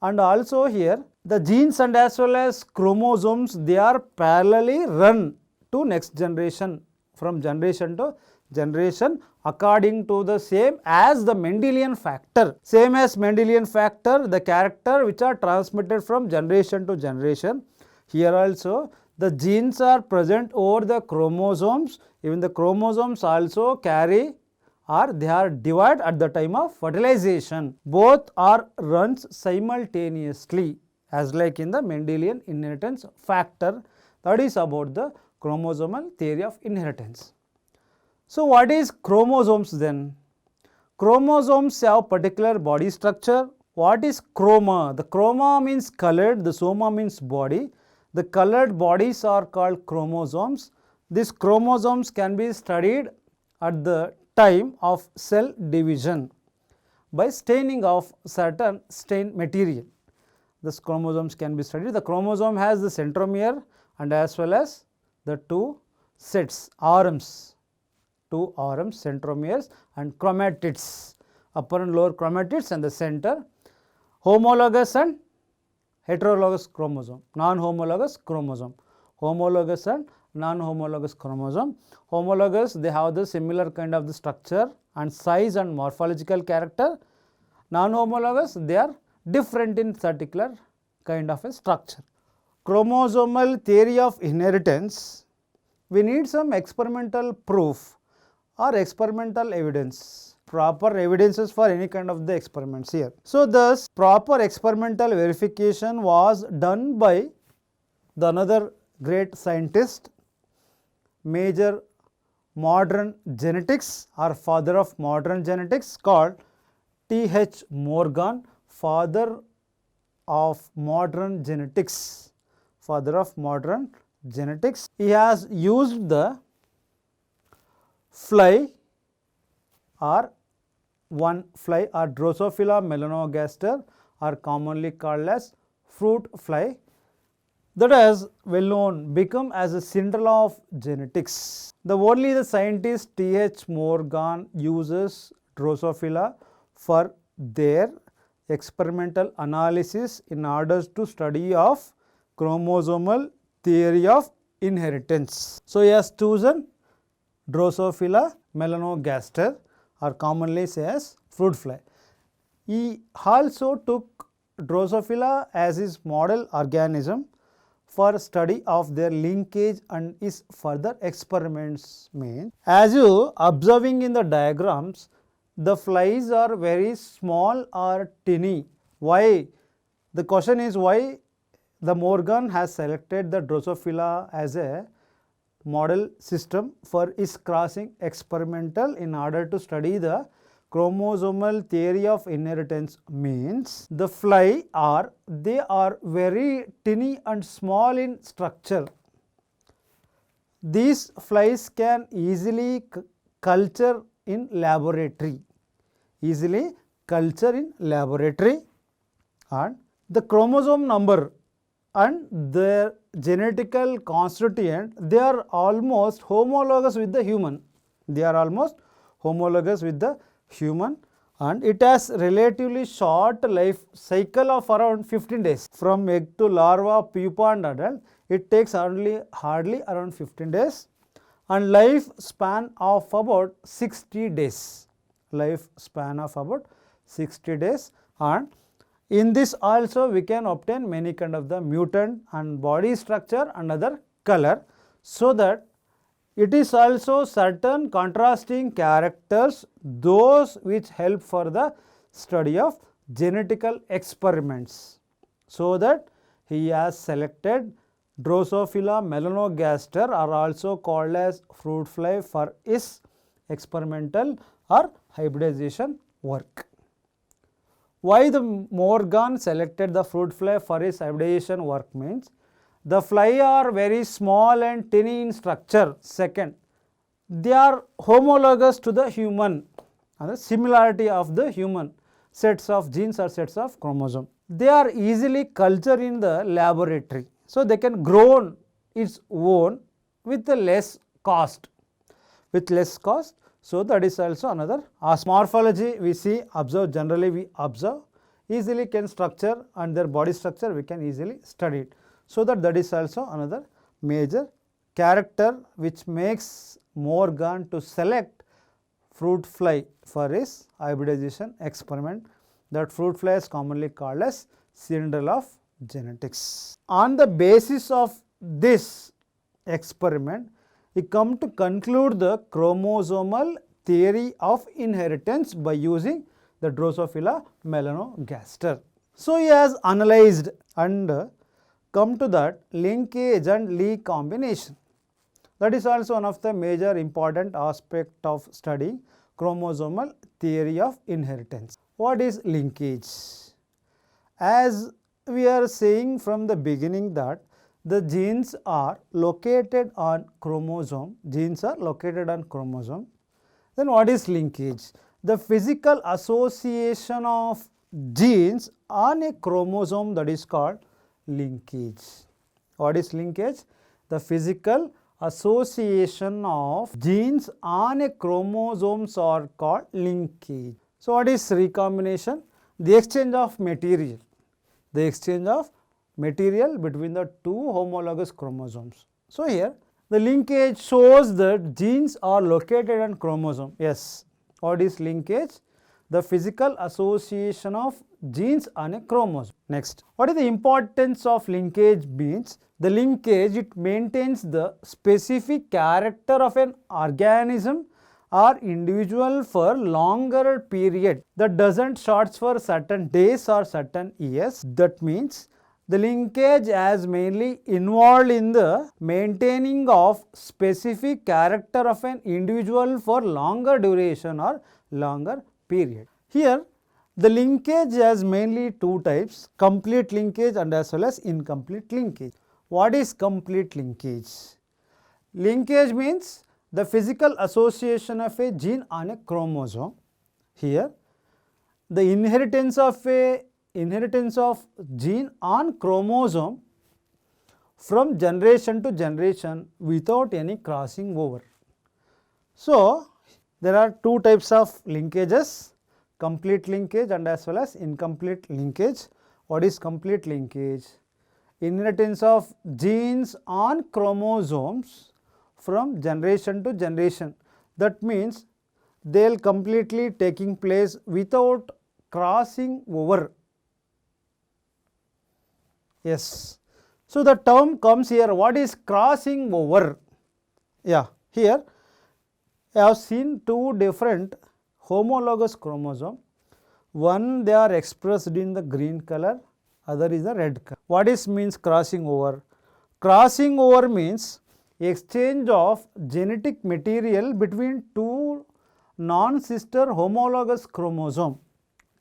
And also here the genes and as well as chromosomes, they are parallelly run to next generation, from generation to generation according to the same as the Mendelian factor. Same as Mendelian factor, the character which are transmitted from generation to generation. Here also the genes are present over the chromosomes. Even the chromosomes also carry or they are divided at the time of fertilization. Both are runs simultaneously as like in the Mendelian inheritance factor. That is about the chromosomal theory of inheritance. So what is chromosomes then? Chromosomes have particular body structure. What is chroma? The chroma means colored, the soma means body. The colored bodies are called chromosomes. These chromosomes can be studied at the time of cell division by staining of certain stain material. These chromosomes can be studied. The chromosome has the centromere and as well as the 2 sets, arms, 2 arms, centromeres and chromatids, upper and lower chromatids and the center, homologous and heterologous chromosome, non-homologous chromosome, homologous and non-homologous chromosome. Homologous, they have the similar kind of the structure and size and morphological character. Non-homologous, they are different in particular kind of a structure. Chromosomal theory of inheritance, we need some experimental proof or experimental evidence, proper evidences for any kind of the experiments here. So thus proper experimental verification was done by the another great scientist, major modern genetics or father of modern genetics, called T.H. Morgan, father of modern genetics, father of modern genetics. He has used the fly or one fly or Drosophila melanogaster, are commonly called as fruit fly, that has well known become as a Cinderella of genetics. Only the scientist T.H. Morgan uses Drosophila for their experimental analysis in order to study of chromosomal theory of inheritance. So he has chosen Drosophila melanogaster, or commonly said as fruit fly. He also took Drosophila as his model organism for study of their linkage and his further experiments mean. As you observing in the diagrams, the flies are very small or tiny. Why? The question is why the Morgan has selected the Drosophila as a model system for his crossing experimental in order to study the chromosomal theory of inheritance means the fly they are very tiny and small in structure. These flies can easily culture in laboratory, and the chromosome number and their genetical constituent, they are almost homologous with the human. And it has relatively short life cycle of around 15 days. From egg to larva, pupa and adult, it takes hardly around 15 days and life span of about 60 days. 60 days, and in this also we can obtain many kind of the mutant and body structure and other color, so that it is also certain contrasting characters, those which help for the study of genetical experiments. So that he has selected Drosophila melanogaster, are also called as fruit fly, for his experimental or hybridization work. Why the Morgan selected the fruit fly for his hybridization work means, the fly are very small and tiny in structure. Second, they are homologous to the human, and the similarity of the human sets of genes or sets of chromosome. They are easily cultured in the laboratory, so they can grow its own with less cost. So that is also another morphology we see, observe, generally we observe, easily can structure, and their body structure we can easily study it. So that is also another major character which makes Morgan to select fruit fly for his hybridization experiment. That fruit fly is commonly called as Cinderella of genetics. On the basis of this experiment, we come to conclude the chromosomal theory of inheritance by using the Drosophila melanogaster. So he has analyzed and come to that linkage and Lie combination. That is also one of the major important aspect of studying chromosomal theory of inheritance. What is linkage? As we are saying from the beginning that the genes are located on chromosome, then what is linkage? The physical association of genes on a chromosome, that is called linkage. What is linkage? The physical association of genes on a chromosomes are called linkage. So what is recombination? The exchange of material. The exchange of material between the two homologous chromosomes. So here the linkage shows that genes are located on chromosome. Yes. What is linkage? The physical association of genes on a chromosome. Next, what is the importance of linkage means? The linkage, it maintains the specific character of an organism or individual for longer period. That doesn't short for certain days or certain years. That means the linkage is mainly involved in the maintaining of specific character of an individual for longer duration or longer period. Here the linkage has mainly two types, complete linkage and as well as incomplete linkage. What is complete linkage? Linkage means the physical association of a gene on a chromosome. Here the inheritance of gene on chromosome from generation to generation without any crossing over. So there are two types of linkages, complete linkage and as well as incomplete linkage. What is complete linkage? Inheritance of genes on chromosomes from generation to generation. That means they will completely taking place without crossing over. Yes. So the term comes here. What is crossing over? Yeah, here I have seen two different homologous chromosome. One they are expressed in the green color, other is the red color. What is means crossing over? Crossing over means exchange of genetic material between two non-sister homologous chromosome,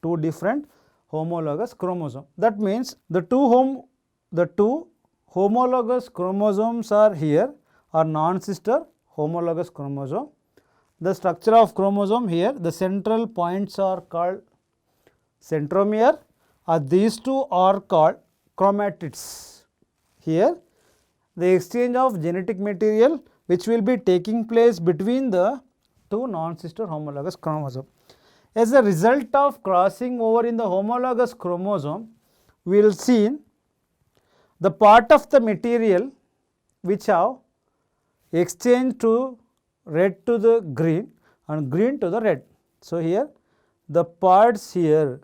two different homologous chromosome. That means the two homologous chromosomes are here are non-sister homologous chromosome. The structure of chromosome here, the central points are called centromere, these two are called chromatids. Here the exchange of genetic material which will be taking place between the two non-sister homologous chromosome. As a result of crossing over in the homologous chromosome, we will see the part of the material which have exchanged to red to the green and green to the red. So here the parts here,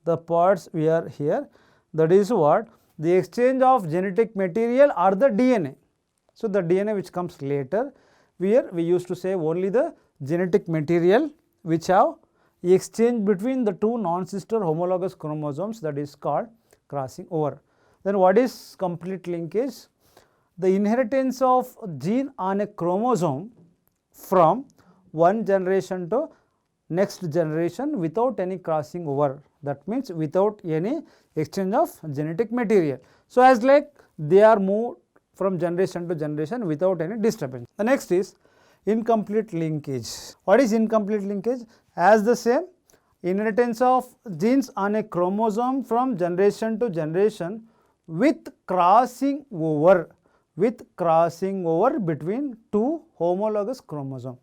the parts we are here, that is what? The exchange of genetic material or the DNA. So, the DNA which comes later, where we used to say only the genetic material which have exchange between the two non-sister homologous chromosomes, that is called crossing over. Then what is complete linkage? The inheritance of gene on a chromosome from one generation to next generation without any crossing over, that means without any exchange of genetic material. So, as like they are moved from generation to generation without any disturbance. The next is incomplete linkage. What is incomplete linkage? As the same, inheritance of genes on a chromosome from generation to generation with crossing over between two homologous chromosomes.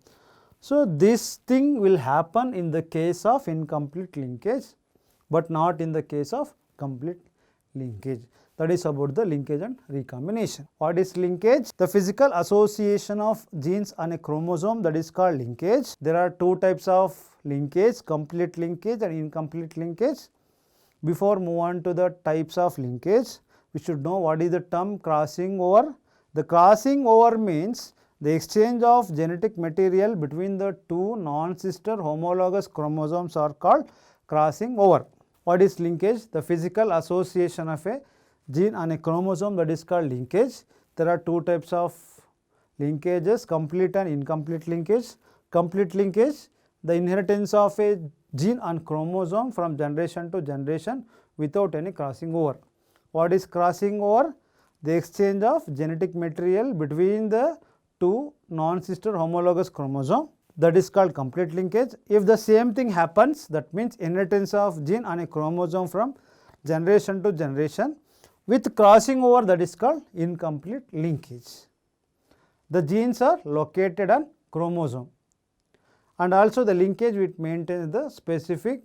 So, this thing will happen in the case of incomplete linkage, but not in the case of complete linkage. That is about the linkage and recombination. What is linkage? The physical association of genes on a chromosome, that is called linkage. There are two types of linkage, complete linkage and incomplete linkage. Before move on to the types of linkage, we should know what is the term crossing over. The crossing over means the exchange of genetic material between the two non-sister homologous chromosomes are called crossing over. What is linkage? The physical association of a gene on a chromosome, that is called linkage. There are two types of linkages, complete and incomplete linkage. Complete linkage, the inheritance of a gene on chromosome from generation to generation without any crossing over. What is crossing over? The exchange of genetic material between the two non-sister homologous chromosomes, that is called complete linkage. If the same thing happens, that means inheritance of gene on a chromosome from generation to generation with crossing over, that is called incomplete linkage. The genes are located on chromosome, and also the linkage which maintains the specific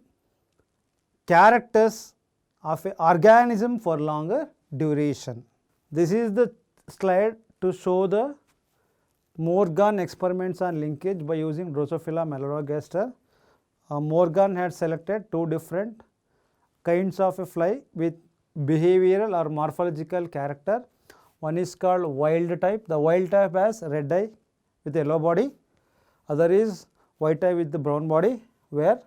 characters of an organism for longer duration. This is the slide to show the Morgan experiments on linkage by using Drosophila melanogaster. Morgan had selected two different kinds of a fly with behavioral or morphological character. One is called wild type. The wild type has red eye with yellow body. Other is white eye with the brown body, where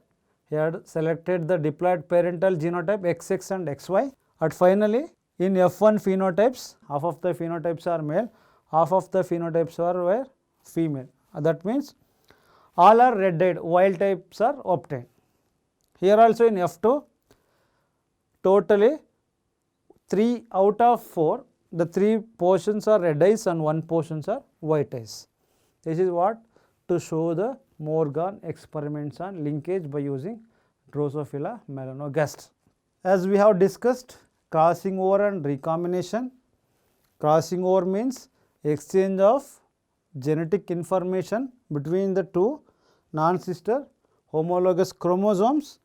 he had selected the diploid parental genotype XX and XY. And finally, in F1 phenotypes, half of the phenotypes are male, half of the phenotypes were female. That means all are red eyed, wild types are obtained. Here also in F2, totally 3 out of 4, the 3 portions are red eyes and 1 portions are white eyes. This is what to show the Morgan experiments on linkage by using Drosophila melanogaster. As we have discussed, crossing over and recombination. Crossing over means exchange of genetic information between the two non-sister homologous chromosomes.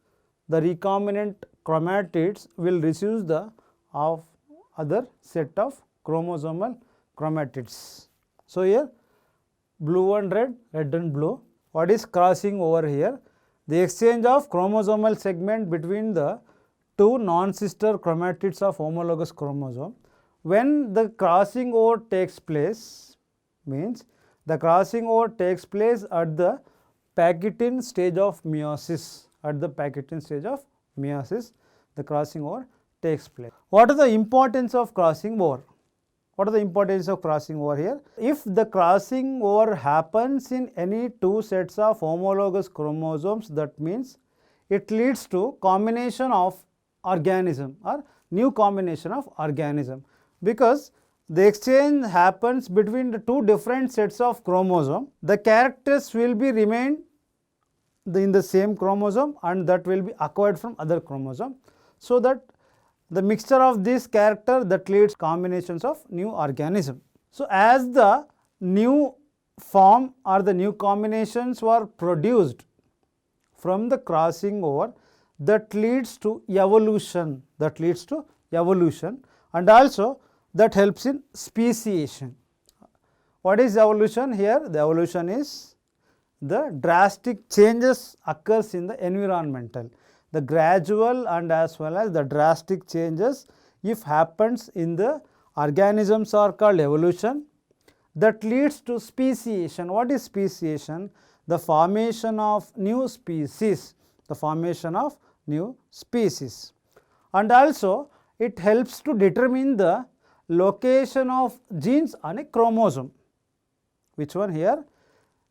The recombinant chromatids will receive the other set of chromosomal chromatids. So, here blue and red, red and blue. What is crossing over here? The exchange of chromosomal segment between the two non-sister chromatids of homologous chromosome. When the crossing over takes place, means the crossing over takes place at the Pagetian stage of meiosis. At the Pagetian stage of meiosis, the crossing over takes place. What is the importance of crossing over? What is the importance of crossing over here? If the crossing over happens in any two sets of homologous chromosomes, that means it leads to combination of organism or new combination of organism, because the exchange happens between the two different sets of chromosome. The characters will be remain in the same chromosome and that will be acquired from other chromosome. So, that the mixture of this character that leads combinations of new organism. So, as the new form or the new combinations were produced from the crossing over, that leads to evolution, and also that helps in speciation. What is evolution here? The evolution is the drastic changes occurs in the environmental. The gradual and as well as the drastic changes if happens in the organisms are called evolution, that leads to speciation. What is speciation? The formation of new species, the formation of new species. And also it helps to determine the location of genes on a chromosome. Which one here?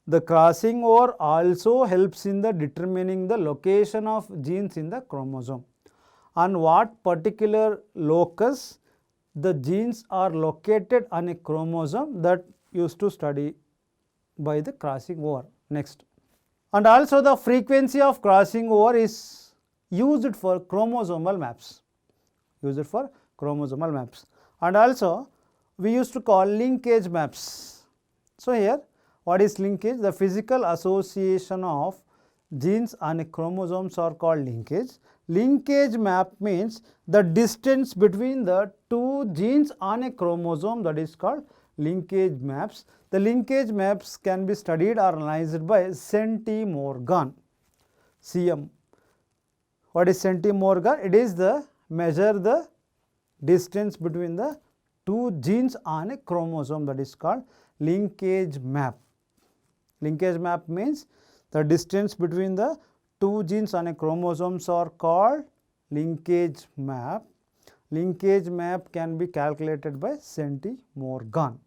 The crossing over also helps in the determining the location of genes in the chromosome. On what particular locus the genes are located on a chromosome, that used to study by the crossing over. Next. And also the frequency of crossing over is used for chromosomal maps. Used for chromosomal maps. And also we used to call linkage maps. So here, what is linkage? The physical association of genes on a chromosomes are called linkage. Linkage map means the distance between the two genes on a chromosome, that is called linkage maps. The linkage maps can be studied or analyzed by centimorgan. CM. What is centimorgan? It is the measure the distance between the two genes on a chromosome, that is called linkage map. Linkage map means the distance between the two genes on a chromosomes are called linkage map. Linkage map can be calculated by centimorgan.